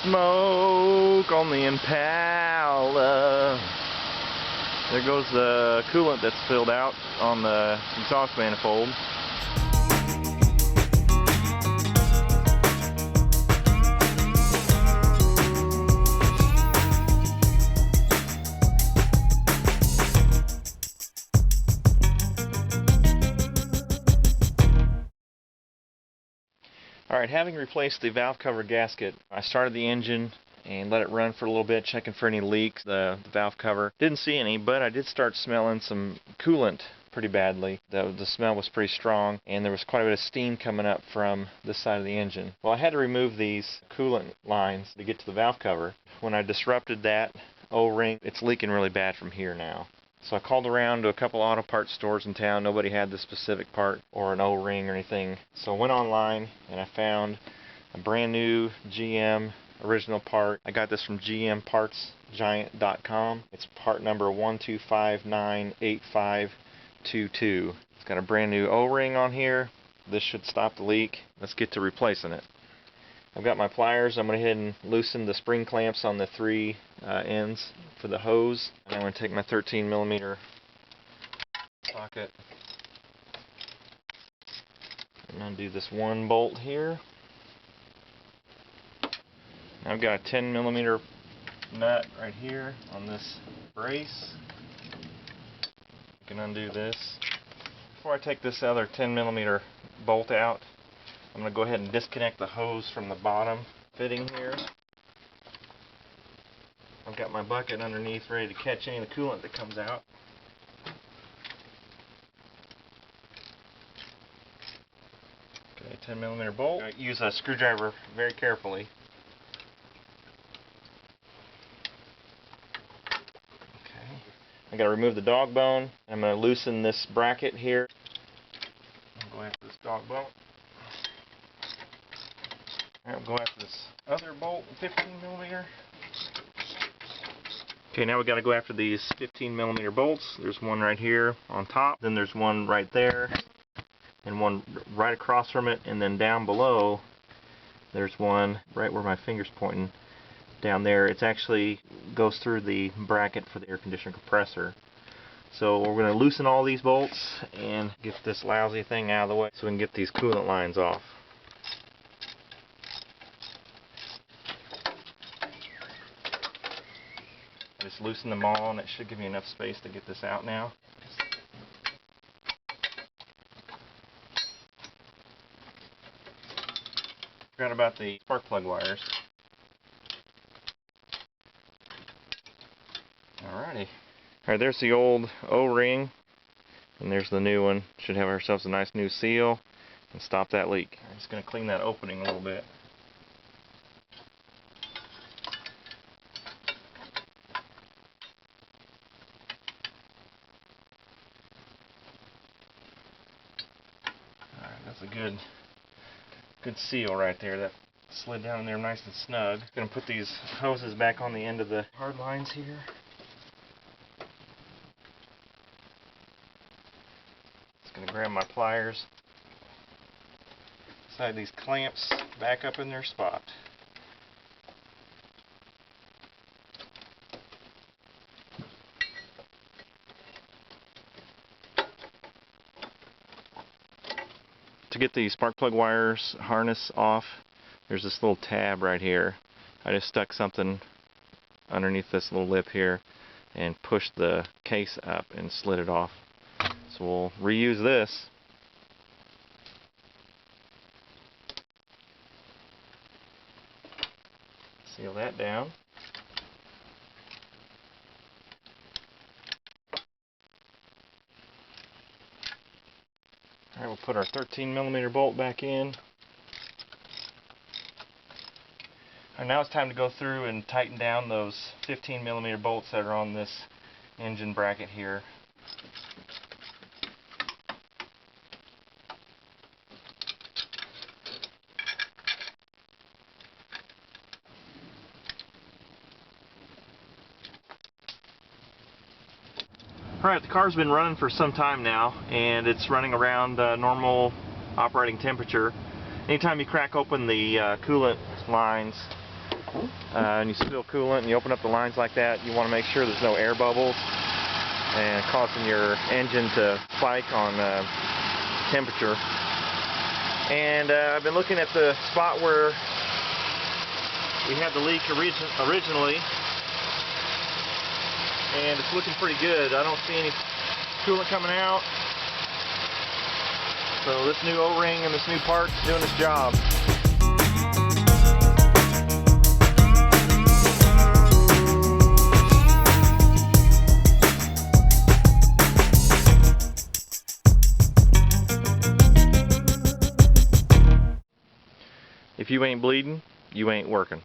smoke on the Impala. There goes the coolant that's filled out on the exhaust manifold. Alright, having replaced the valve cover gasket, I started the engine and let it run for a little bit, checking for any leaks. The valve cover didn't see any, but I did start smelling some coolant pretty badly. The smell was pretty strong, and there was quite a bit of steam coming up from this side of the engine. Well, I had to remove these coolant lines to get to the valve cover. When I disrupted that O-ring, it's leaking really bad from here now. So I called around to a couple auto parts stores in town. Nobody had this specific part or an O-ring or anything. So I went online and I found a brand new GM original part. I got this from gmpartsgiant.com. It's part number 12598522. It's got a brand new O-ring on here. This should stop the leak. Let's get to replacing it. I've got my pliers. I'm going to go ahead and loosen the spring clamps on the three ends for the hose. And I'm going to take my 13mm socket and undo this one bolt here. I've got a 10mm nut right here on this brace. I can undo this. Before I take this other 10mm bolt out, I'm going to go ahead and disconnect the hose from the bottom fitting here. I've got my bucket underneath ready to catch any of the coolant that comes out. Okay, 10mm bolt. Use a screwdriver very carefully. I got to remove the dog bone. I'm going to loosen this bracket here. I'll go after this dog bone. Alright, we'll go after this other bolt, 15mm. Okay, now we got to go after these 15mm bolts. There's one right here on top, then there's one right there, and one right across from it, and then down below there's one right where my finger's pointing. Down there, it actually goes through the bracket for the air conditioner compressor. So we're going to loosen all these bolts and get this lousy thing out of the way so we can get these coolant lines off. Just loosen them all, and it should give me enough space to get this out now. Forgot about the spark plug wires. Alrighty. Alright, there's the old O-ring, and there's the new one. Should have ourselves a nice new seal and stop that leak. I'm just going to clean that opening a little bit. Alright, that's a good seal right there. That slid down in there nice and snug. Going to put these hoses back on the end of the hard lines here. Going to grab my pliers, slide these clamps back up in their spot. To get the spark plug wires harness off, there's this little tab right here. I just stuck something underneath this little lip here and pushed the case up and slid it off. So we'll reuse this. Seal that down. Alright, we'll put our 13mm bolt back in. And now it's time to go through and tighten down those 15mm bolts that are on this engine bracket here. Alright, the car's been running for some time now, and it's running around normal operating temperature. Anytime you crack open the coolant lines, and you spill coolant and you open up the lines like that, you want to make sure there's no air bubbles and causing your engine to spike on temperature. And I've been looking at the spot where we had the leak originally, and it's looking pretty good. I don't see any coolant coming out. So this new O-ring and this new part's doing its job. If you ain't bleeding, you ain't working.